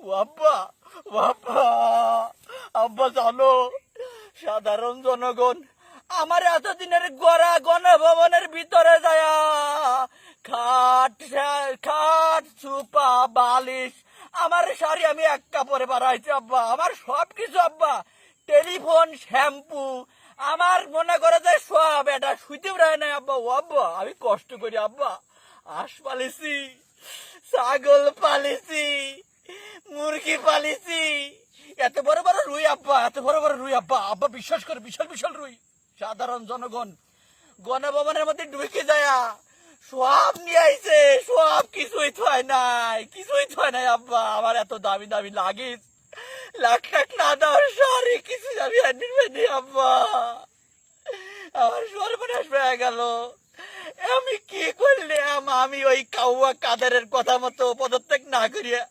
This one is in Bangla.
ও আব্বা, ও আব্বা, আব্বা জানো, সাধারণ জনগণ আমার এতদিনের গড়া গণভবনের ভিতরে যায় খাট খাট সুপা বালিশ আমার শাড়ি আমি এক কাপড়ে বাড়াইছি আব্বা, আমার সব কিছু আব্বা, টেলিফোন শ্যাম্পু আমার মনে করে যে সব এটা শুইতে পারে না আব্বা। ও আব্বা আমি কষ্ট করি আব্বা, হাঁস পালিছি, ছাগল পালিছি, মুরগি পালিছি, এত বড় বড় রুই আব্বা, এত বড় বড় রুই আব্বা, আব্বা বিশ্বাস করে বিশাল বিশাল রুই। সাধারণ জনগণ গণভবনের মধ্যে ঢুকে যায় সব নিয়ে আইছে, সব কিছুই থয় নাই, কিছুই থয় নাই আব্বা। আমার এত দামি দামি লাগিস, লাখ লাখ না দাও শাড়ি কিছু আমি আনি আব্বা, আমার সর্বনাশ হয়ে গেল। আমি কি করলাম? আমি ওই কাউয়া কাদারের কথা মতো পদত্যাগ না করিয়া